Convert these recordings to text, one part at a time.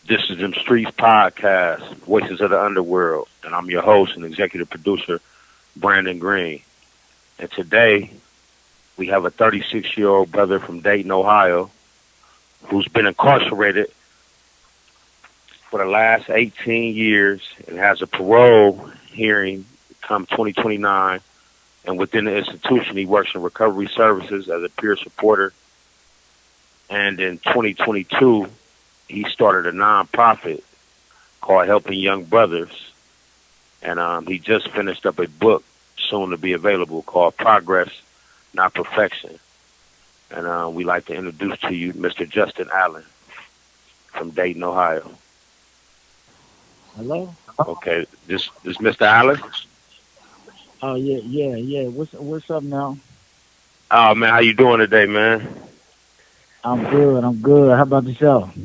This is them Streetz podcast, Voices of the Underworld, and I'm your host and executive producer, Brandon Green. And today we have a 36-year-old brother from Dayton, Ohio, who's been incarcerated for the last 18 years and has a parole hearing come 2029. And within the institution, he works in recovery services as a peer supporter. And in 2022, he started a nonprofit called Helping Young Brothers. And he just finished up a book soon to be available called Progress, Not Perfection. And we'd like to introduce to you Mr. Justin Allen from Dayton, Ohio. Hello? Okay, this Mr. Allen? Oh yeah. What's up now? Oh, man, how you doing today, man? I'm good. How about yourself?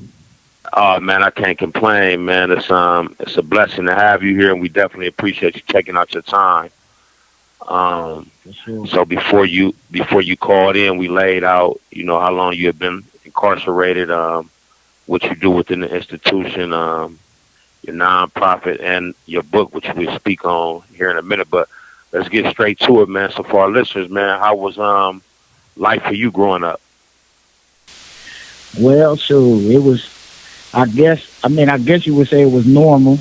Oh, man, I can't complain, man. It's a blessing to have you here, and we definitely appreciate you taking out your time. For sure. So before you called in, we laid out, how long you have been incarcerated, what you do within the institution, your nonprofit, and your book, which we'll speak on here in a minute. But let's get straight to it, man. So for our listeners, man, how was life for you growing up? Well, sure. It was I guess you would say it was normal.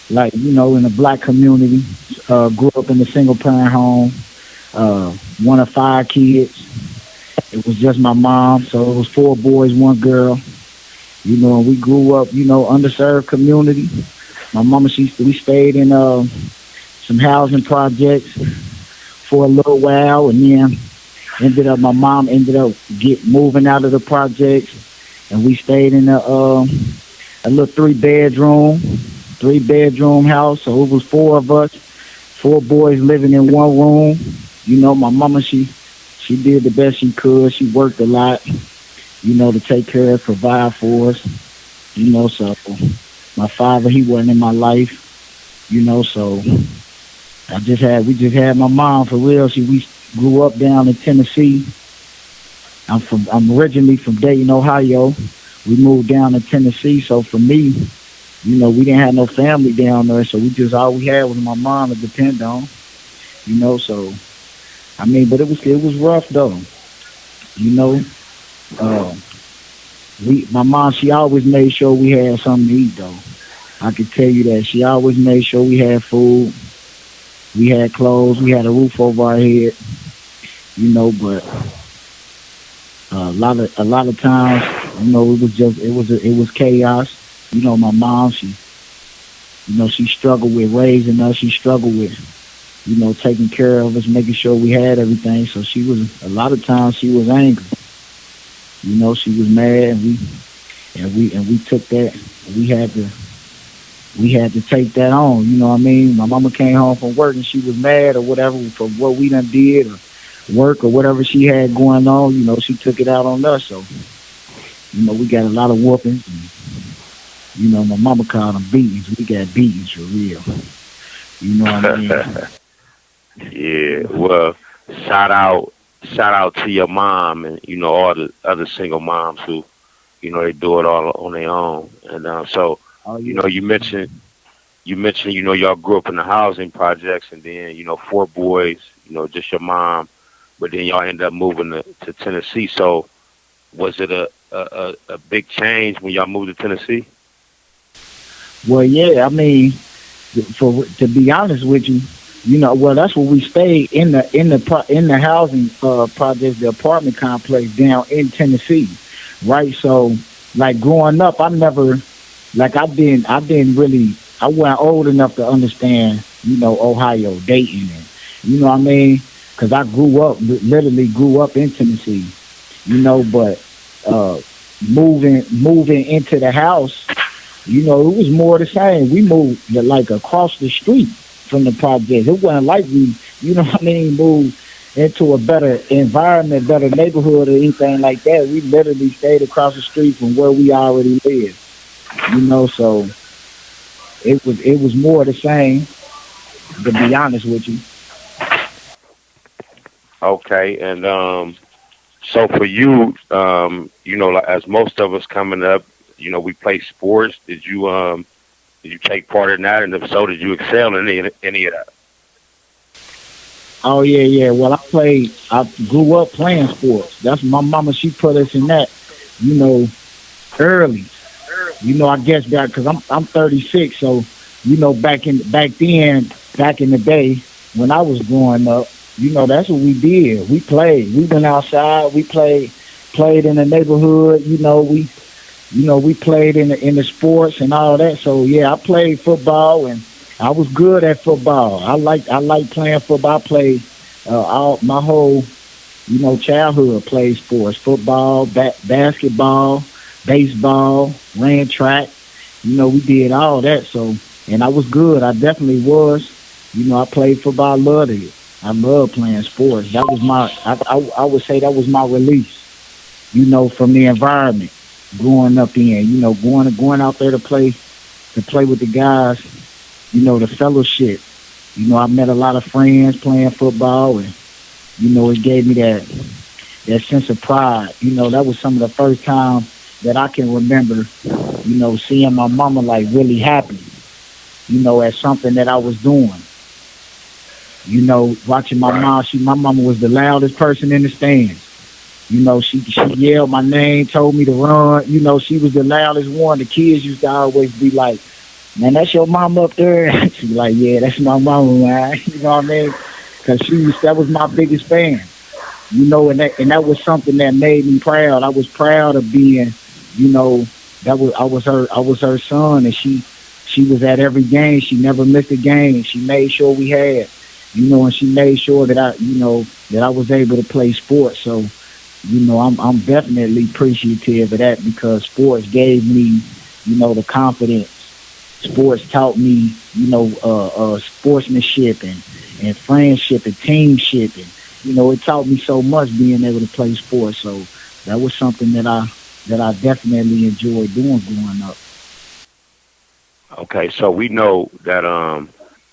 Like, in the black community. Grew up in a single parent home, one of five kids. It was just my mom, so it was four boys, one girl. And we grew up, underserved community. My mama, we stayed in some housing projects for a little while, and then my mom ended up moving out of the projects, and we stayed in a little three bedroom house. So it was four of us, four boys living in one room. My mama, she did the best she could. She worked a lot, to take care of, provide for us. So my father, he wasn't in my life. So we just had my mom for real. We grew up down in Tennessee. I'm originally from Dayton, Ohio. We moved down to Tennessee. So for me, we didn't have no family down there. So all we had was my mom to depend on. So but it was rough though. My mom, she always made sure we had something to eat though. I can tell you that. She always made sure we had food, we had clothes, we had a roof over our head. But a lot of times, it was chaos. My mom, she struggled with raising us. She struggled with, taking care of us, making sure we had everything. So a lot of times she was angry. She was mad, and we took that. We had to take that on. You know what I mean? My mama came home from work and she was mad or whatever for what we done did or work or whatever she had going on. She took it out on us. So, we got a lot of whoopings. And, my mama called them beatings. We got beatings for real. You know what I mean? Yeah. Well, shout out to your mom and all the other single moms who they do it all on their own. And so you mentioned y'all grew up in the housing projects, and then four boys, just your mom, but then y'all ended up moving to Tennessee. So was it a big change when y'all moved to Tennessee? Well, yeah. To be honest with you, that's where we stayed in the housing projects, the apartment complex down in Tennessee, right? So, like growing up, I wasn't old enough to understand, Ohio, Dayton, and what I mean, because I literally grew up in Tennessee, but moving into the house, it was more the same. We moved like across the street from the project. It wasn't like we, moved into a better environment, better neighborhood or anything like that. We literally stayed across the street from where we already lived. So it was more the same, to be honest with you. Okay, and so for you, like, as most of us coming up, we play sports. Did you take part in that? And if so, did you excel in any of that? Oh yeah, yeah. Well, I grew up playing sports. That's my mama. She put us in that, you know, early. I guess that because I'm 36, so back in the day when I was growing up, that's what we did. We played. We went outside. We played in the neighborhood. We played in the sports and all that. So yeah, I played football and I was good at football. I like playing football. I played all my whole childhood. Played sports, football, basketball, baseball, ran track. We did all that. So and I was good. I definitely was. I played football. I loved it. I love playing sports. That was I would say that was my release. From the environment growing up in. Going out there to play with the guys. The fellowship. I met a lot of friends playing football, and it gave me that sense of pride. That was some of the first time that I can remember. Seeing my mama like really happy. At something that I was doing. Watching my Right. mom. My mama was the loudest person in the stands. She yelled my name, told me to run. She was the loudest one. The kids used to always be like, "Man, that's your mom up there." She be like, "Yeah, that's my mama, man." You know what I mean? Because that was my biggest fan. And that was something that made me proud. I was proud of being, I was her son, and she was at every game. She never missed a game. She made sure we had, and she made sure that I was able to play sports. So, I'm definitely appreciative of that because sports gave me, the confidence. Sports taught me, sportsmanship and friendship and teamship, and it taught me so much being able to play sports. So that was something that I definitely enjoyed doing growing up. Okay, so we know that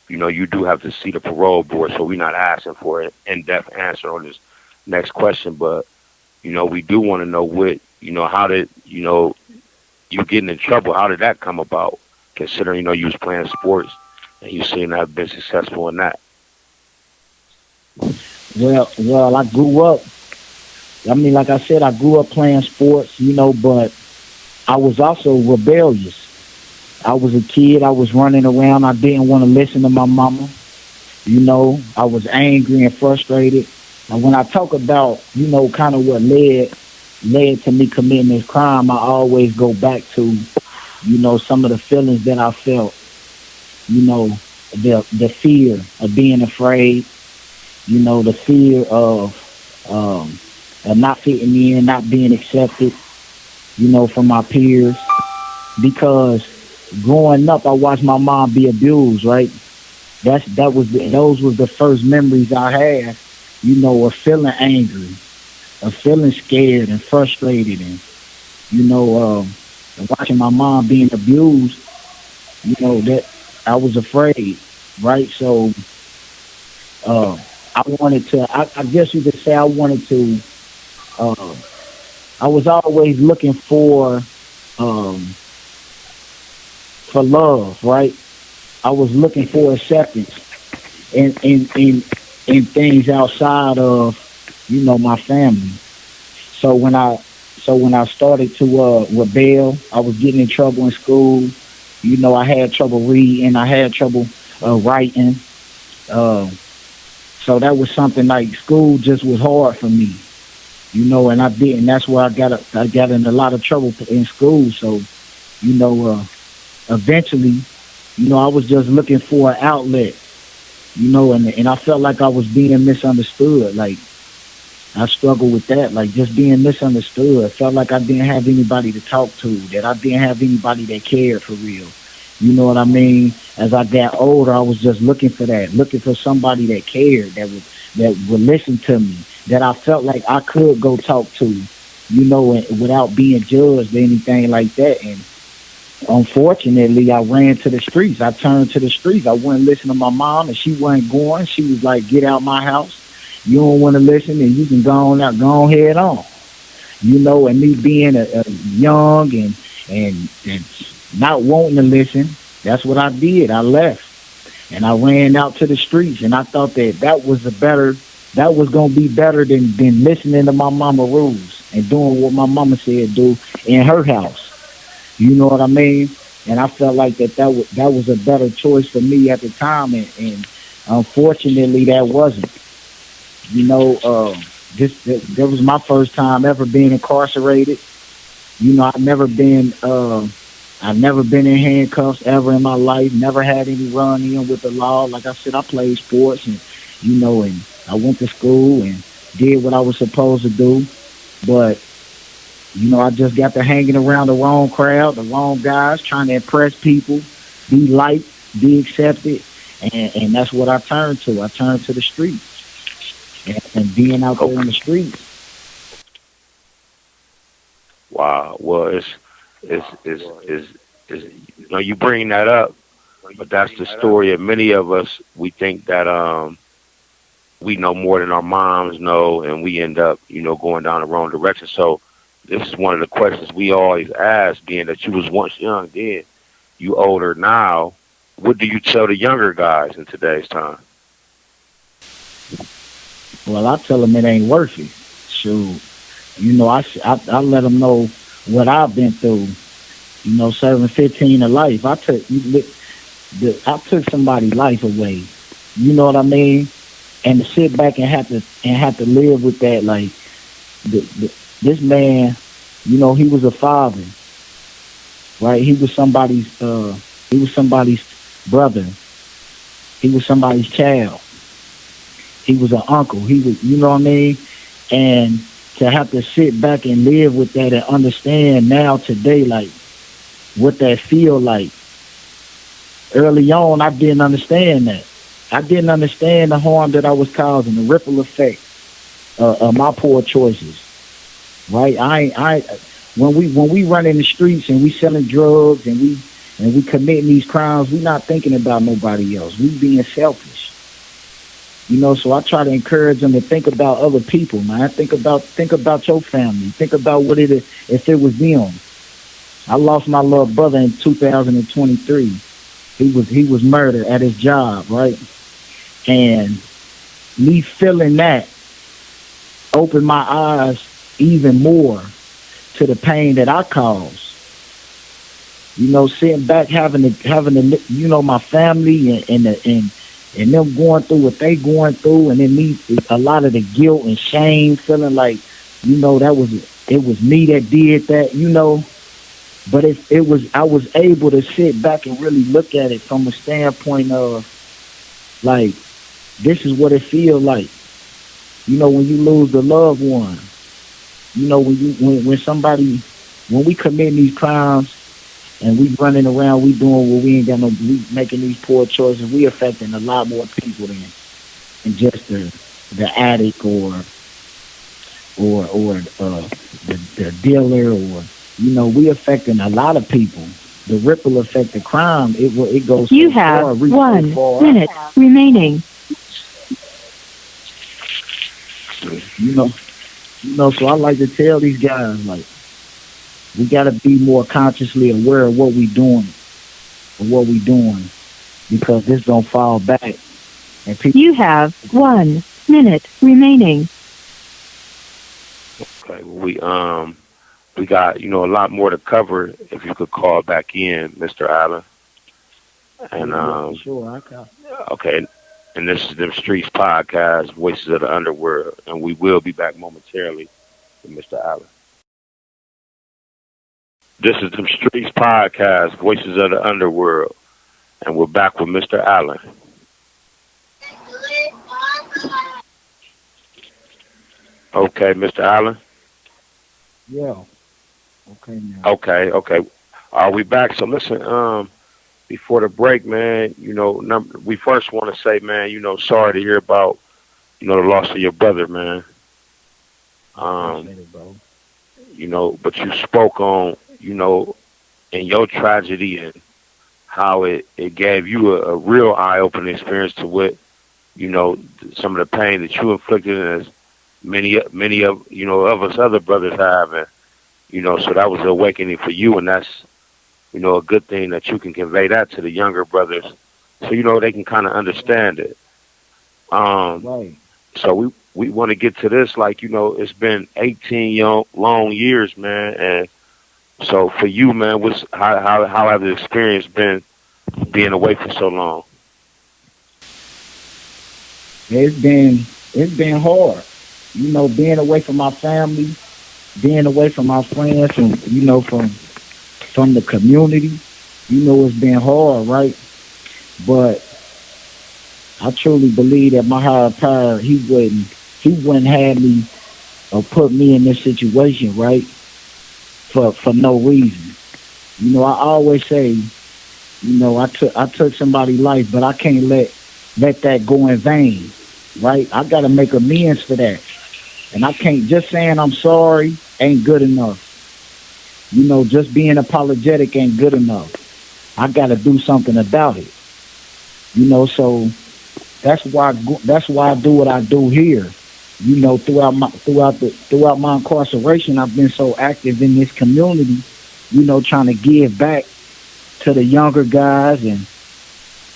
you do have to see the parole board, so we're not asking for an in-depth answer on this next question, but we do want to know how did you getting in trouble? How did that come about? Considering you was playing sports and you seem to have been successful in that. Well, I grew up. I mean, like I said, I grew up playing sports, but I was also rebellious. I was a kid. I was running around. I didn't want to listen to my mama. I was angry and frustrated. And when I talk about, kind of what led to me committing this crime, I always go back to, some of the feelings that I felt. The fear of being afraid. The fear of not fitting in, not being accepted. From my peers, because growing up, I watched my mom be abused. Right, those was the first memories I had. Of feeling angry, of feeling scared and frustrated, and watching my mom being abused. That I was afraid. Right, so I wanted to. I guess you could say I wanted to. Uh, I was always looking um, for love, right? I was looking for acceptance in things outside of, my family. So when I started to rebel, I was getting in trouble in school. I had trouble reading, I had trouble writing. Uh, so that was something like school just was hard for me. And I didn't. That's where I got in a lot of trouble in school. So, you know, uh, eventually, I was just looking for an outlet, and I felt like I was being misunderstood. Like I struggled with that, like just being misunderstood. I felt like I didn't have anybody to talk to, that I didn't have anybody that cared for real. You know what I mean? As I got older, I was just looking for that, looking for somebody that cared, that would listen to me, that I felt like I could go talk to, and without being judged or anything like that. And unfortunately, I ran to the streets. I turned to the streets. I wouldn't listen to my mom, and she wasn't going. She was like, "Get out my house. You don't want to listen, and you can go on out, go on head on." And me being a young and not wanting to listen, that's what I did. I left and I ran out to the streets, and I thought that was gonna be better than listening to my mama rules and doing what my mama said do in her house. You know what I mean? And I felt like that was a better choice for me at the time, and unfortunately that wasn't. You know, that was my first time ever being incarcerated. You know, I've never been in handcuffs ever in my life. Never had any run in with the law. Like I said, I played sports, and and I went to school and did what I was supposed to do. But I just got to hanging around the wrong crowd, the wrong guys, trying to impress people, be liked, be accepted, and that's what I turned to. I turned to the streets, and being out there in the streets. Wow. Well, you bring that up, but that's the story of many of us. We think that we know more than our moms know, and we end up going down the wrong direction. So this is one of the questions we always ask, being that you was once young then, you older now. What do you tell the younger guys in today's time? Well, I tell them it ain't worth it. Shoot, I let them know what I've been through. Serving 15 to life. I took somebody's life away. You know what I mean? And to sit back and have to live with that, like this man, he was a father, right? He was somebody's brother. He was somebody's child. He was an uncle. He was, you know what I mean? And to have to sit back and live with that and understand now today, like what that feel like. Early on, I didn't understand that. I didn't understand the harm that I was causing, the ripple effect of my poor choices. Right? When we run in the streets and we selling drugs and we committing these crimes, we not thinking about nobody else. We being selfish. So I try to encourage them to think about other people, man. Think about your family. Think about what it is if it was them. I lost my little brother in 2023. He was murdered at his job, right? And me feeling that opened my eyes even more to the pain that I caused. Sitting back having to my family and them going through what they going through, and then me a lot of the guilt and shame, feeling like it was me that did that. But I was able to sit back and really look at it from a standpoint of like, this is what it feels like. When you lose the loved one. When we commit these crimes and we running around, we doing what we ain't got no, we making these poor choices, we affecting a lot more people than just the addict or the dealer, or we affecting a lot of people. The ripple effect of crime, it goes. You have 1 minute remaining. So I like to tell these guys, like, we got to be more consciously aware of what we doing, because this don't fall back. And you have 1 minute remaining. Okay, well, we got a lot more to cover. If you could call back in, Mr. Allen. And sure, I can. Okay, and this is the Streetz podcast, Voices of the Underworld, and we will be back momentarily with Mr. Allen. This is the Streetz podcast, Voices of the Underworld, and we're back with Mr. Allen. Okay, Mr. Allen. Yeah. Okay, man. Okay. Are we back? So listen, before the break, man, we first want to say, man, sorry to hear about, the loss of your brother, man. But you spoke on, in your tragedy and how it gave you a real eye-opening experience to what, some of the pain that you inflicted, and as many of of us other brothers have, and So that was an awakening for you, and that's, a good thing that you can convey that to the younger brothers, so they can kind of understand it. Um, Right. so we want to get to this, like, it's been 18 long years, man, and so for you, man, how have the experience been being away for so long? It's been hard. Being away from my family, being away from my friends, and from the community. It's been hard, right? But I truly believe that my higher power, he wouldn't have me or put me in this situation, right? For no reason. I always say, I took somebody's life, but I can't let that go in vain, right? I gotta make amends for that. And I can't, just saying I'm sorry ain't good enough. Just being apologetic ain't good enough. I gotta do something about it. So that's why I do what I do here. Throughout my incarceration, I've been so active in this community. Trying to give back to the younger guys and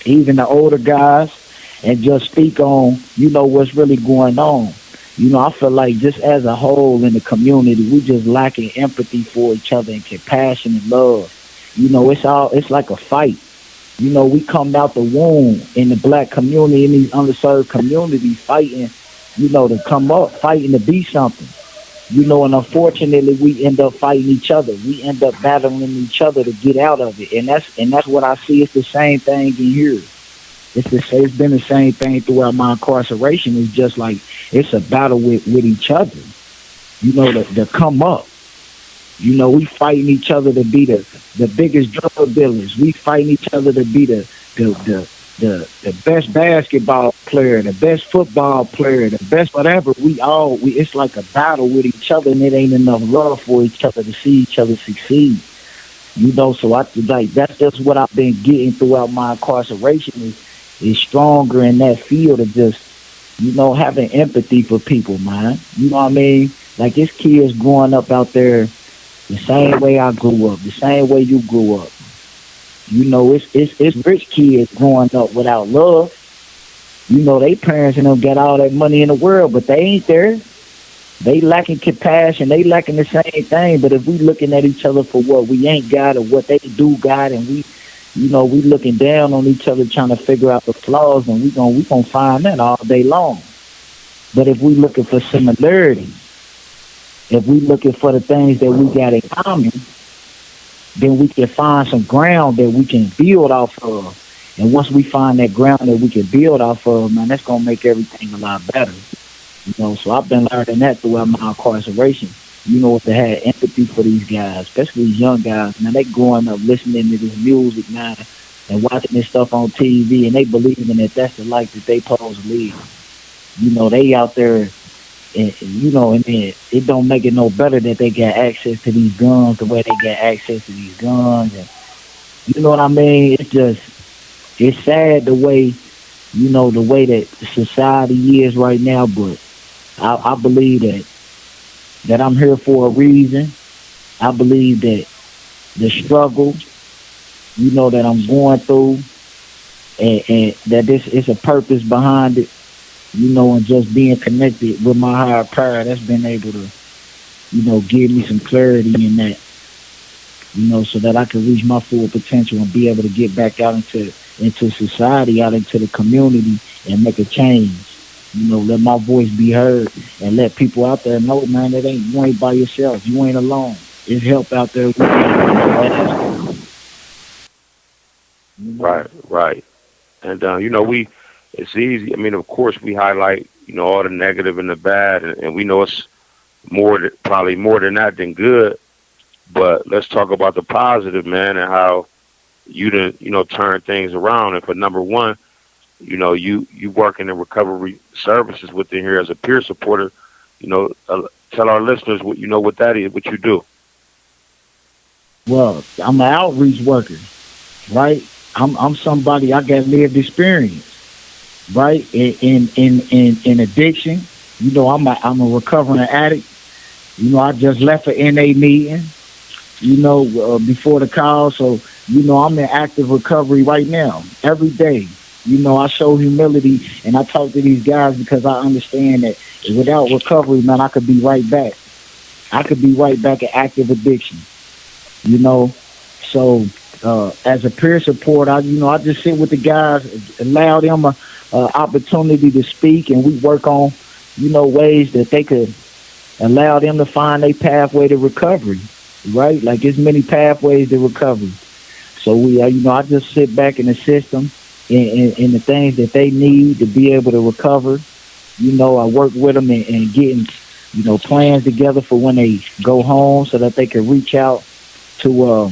even the older guys, and just speak on what's really going on. I feel like just as a whole in the community, we just lacking empathy for each other and compassion and love. It's like a fight. We come out the womb in the black community, in these underserved communities, fighting, to come up, fighting to be something. And unfortunately we end up fighting each other. We end up battling each other to get out of it. And that's what I see. It's the same thing in here. It's been the same thing throughout my incarceration. It's just like it's a battle with each other. To come up. We fighting each other to be the biggest drug dealers. We fighting each other to be the best basketball player, the best football player, the best whatever. It's like a battle with each other, and it ain't enough love for each other to see each other succeed. So I like that's just what I've been getting throughout my incarceration is stronger in that field of just having empathy for people, man. You know what I mean? Like it's kids growing up out there the same way I grew up, the same way you grew up. It's rich kids growing up without love. They parents and them got all that money in the world, but they ain't there. They lacking compassion. They lacking the same thing. But if we looking at each other for what we ain't got or what they do got, and we looking down on each other trying to figure out the flaws, and we gonna find that all day long. But if we looking for similarity, if we looking for the things that we got in common, then we can find some ground that we can build off of. And once we find that ground that we can build off of, man, that's gonna make everything a lot better. So I've been learning that throughout my incarceration. To have empathy for these guys, especially these young guys, man. They growing up listening to this music, man, and watching this stuff on TV, and they believing that that's the life that they supposed to live. They out there, and then it don't make it no better that they got access to these guns the way they got access to these guns, and you know what I mean. It's sad the way, the way that society is right now, but I believe that I'm here for a reason. I believe that the struggle, that I'm going through, and that this is a purpose behind it, and just being connected with my higher power, that's been able to, give me some clarity in that, so that I can reach my full potential and be able to get back out into society, out into the community, and make a change. Let my voice be heard and let people out there know, man, you ain't by yourself. You ain't alone. There's help out there. Right, right. And it's easy. I mean, of course, we highlight all the negative and the bad, and we know it's probably more than that than good. But let's talk about the positive, man, and how you didn't turn things around. And for number one, you working in recovery services within here as a peer supporter. Tell our listeners what that is, what you do. Well, I'm an outreach worker, right? I'm somebody, I got lived experience, right? In addiction, I'm a recovering addict. I just left an NA meeting, before the call. So, I'm in active recovery right now, every day. I show humility and I talk to these guys because I understand that without recovery, man, I could be right back. I could be right back at active addiction, you know. So, as a peer support, I just sit with the guys, allow them a opportunity to speak, and we work on, ways that they could allow them to find a pathway to recovery, right? Like there's many pathways to recovery. So I just sit back and assist them in the things that they need to be able to recover. I work with them and getting, plans together for when they go home so that they can reach out to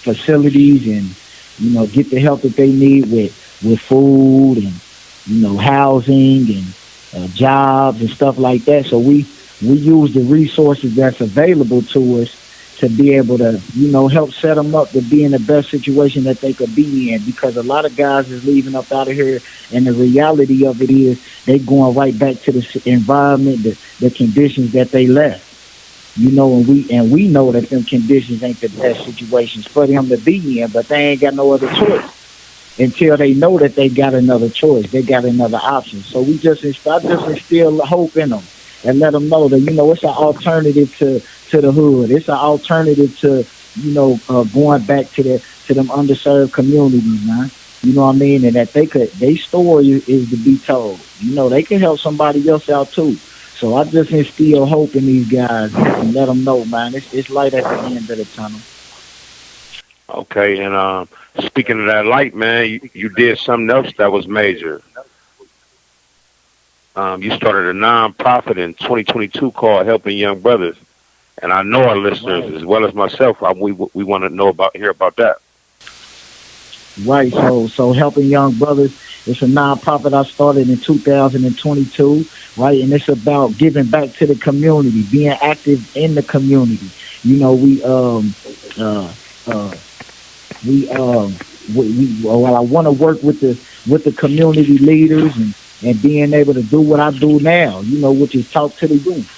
facilities and, get the help that they need with food and, housing and jobs and stuff like that. So we use the resources that's available to us to be able to, help set them up to be in the best situation that they could be in. Because a lot of guys is leaving up out of here, and the reality of it is they going right back to the environment, the conditions that they left. And we know that them conditions ain't the best situations for them to be in, but they ain't got no other choice until they know that they got another choice, they got another option. So I just instill hope in them and let them know that, it's an alternative to the hood. It's an alternative to, going back to them underserved communities, man. You know what I mean? And that their story is to be told. They can help somebody else out too. So I just instill hope in these guys and let them know, man, it's light at the end of the tunnel. Okay, and speaking of that light, man, you did something else that was major. You started a non-profit in 2022 called Helping Young Brothers, and I know our listeners Right. as well as myself. We want to hear about that. Right. So Helping Young Brothers, it's a nonprofit I started in 2022. Right, and it's about giving back to the community, being active in the community. I want to work with the community leaders and being able to do what I do now. Which is talk to the youth.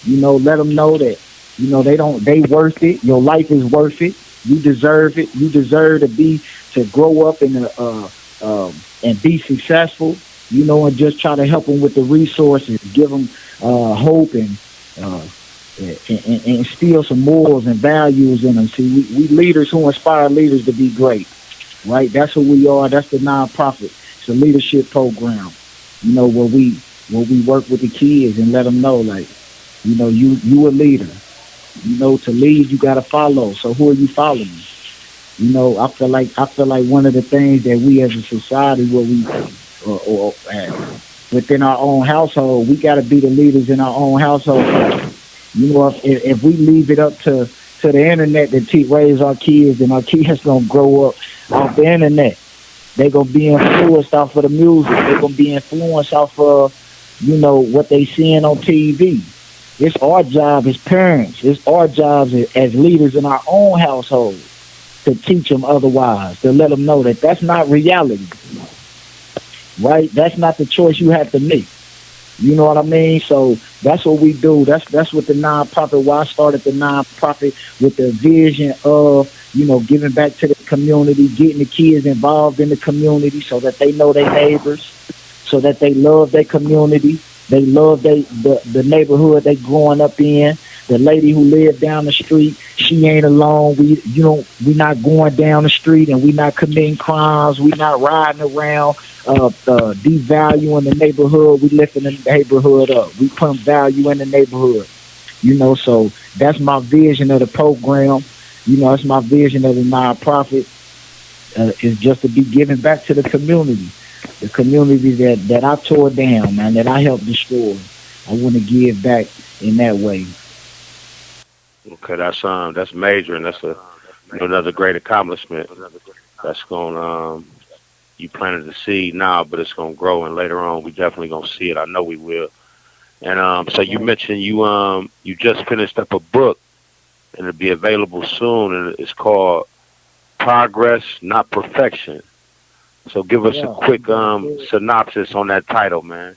Let them know that they worth it. Your life is worth it. You deserve it. You deserve to grow up and be successful. And just try to help them with the resources, give them hope and instill some morals and values in them. See, we leaders who inspire leaders to be great, right? That's who we are. That's the nonprofit. It's a leadership program, where we work with the kids and let them know, like, you a leader. To lead, you got to follow. So who are you following? I feel like one of the things that we as a society, where we or within our own household, we got to be the leaders in our own household. If we leave it up to the internet to raise our kids, and our kids gonna grow up off the internet. They gonna be influenced off of the music. They gonna be influenced off of what they seeing on TV. It's our job as parents. It's our jobs as leaders in our own household to teach them otherwise. To let them know that that's not reality. Right? That's not the choice you have to make. You know what I mean? So that's what we do. That's what the nonprofit. Why I started the nonprofit with the vision of giving back to the community, getting the kids involved in the community so that they know their neighbors, so that they love their community, they love the neighborhood they growing up in. The lady who lived down the street, she ain't alone. We not going down the street and we not committing crimes. We not riding around devaluing the neighborhood. We lifting the neighborhood up. We put value in the neighborhood. So that's my vision of the program. That's my vision of the nonprofit. Is just to be giving back to the community that I tore down, man, that I helped destroy. I want to give back in that way. Okay, that's major, and that's another great accomplishment. That's going you planted the seed now, but it's gonna grow, and later on we definitely gonna see it. I know we will. And so you mentioned you just finished up a book, and it'll be available soon, and it's called Progress, Not Perfection. So give us a quick synopsis on that title, man.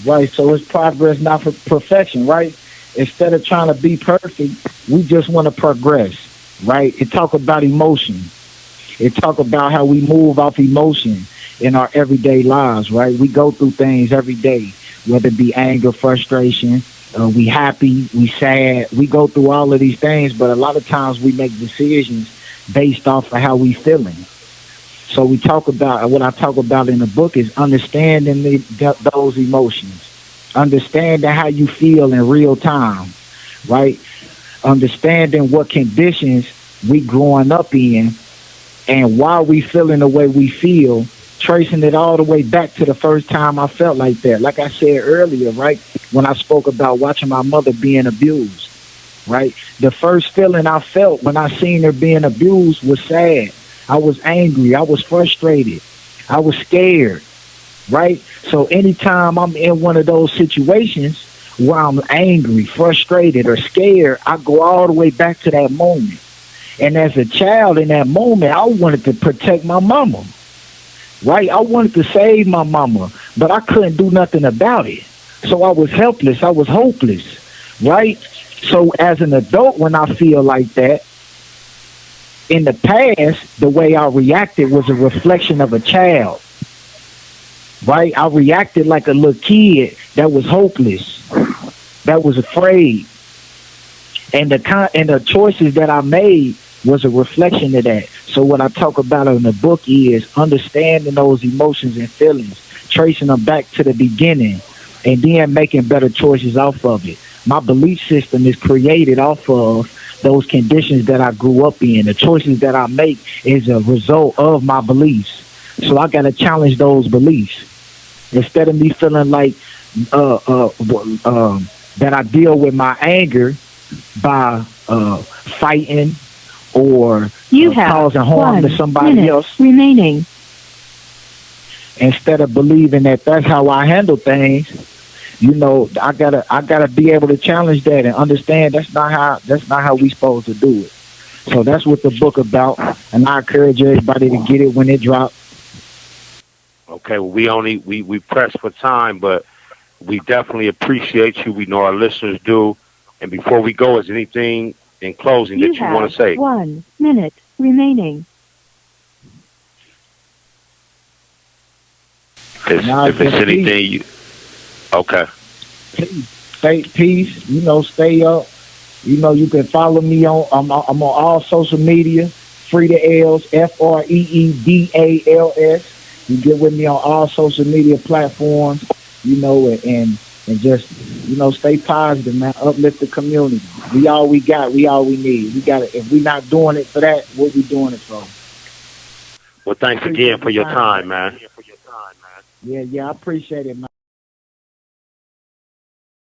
right? So it's progress, not for perfection, right? Instead of trying to be perfect, we just want to progress, right? It talk about emotion. It talk about how we move off emotion in our everyday lives, right? We go through things every day, whether it be anger, frustration, we happy, we sad. We go through all of these things, but a lot of times we make decisions based off of how we feeling. So we talk about what I talk about in the book is understanding those emotions, understanding how you feel in real time, right? Understanding what conditions we growing up in and why we feeling the way we feel, tracing it all the way back to the first time I felt like that. Like I said earlier, right? When I spoke about watching my mother being abused, right? The first feeling I felt when I seen her being abused was sad. I was angry. I was frustrated. I was scared, right? So anytime I'm in one of those situations where I'm angry, frustrated, or scared, I go all the way back to that moment. And as a child in that moment, I wanted to protect my mama, right? I wanted to save my mama, but I couldn't do nothing about it. So I was helpless. I was hopeless, right? So as an adult, when I feel like that, in the past, the way I reacted was a reflection of a child, right? I reacted like a little kid that was hopeless, that was afraid. And the choices that I made was a reflection of that. So what I talk about in the book is understanding those emotions and feelings, tracing them back to the beginning, and then making better choices off of it. My belief system is created off of those conditions that I grew up in. The choices that I make is a result of my beliefs. So I got to challenge those beliefs. Instead of me feeling like that I deal with my anger by fighting or causing harm to somebody else. Remaining. Instead of believing that that's how I handle things, I gotta be able to challenge that and understand that's not how we supposed to do it. So that's what the book about, and I encourage everybody to get it when it drops. Okay, well, we press for time, but we definitely appreciate you. We know our listeners do. And before we go, is anything in closing that you want to say? 1 minute remaining. If it's anything you... Okay. Stay peace. Stay up. You can follow me on. I'm on all social media. Freda L's FREEDALS. You get with me on all social media platforms. And just stay positive, man. Uplift the community. We all we got. We all we need. We got it. If we not doing it for that, what we doing it for? Well, thanks again for your time, man. Yeah, I appreciate it, man.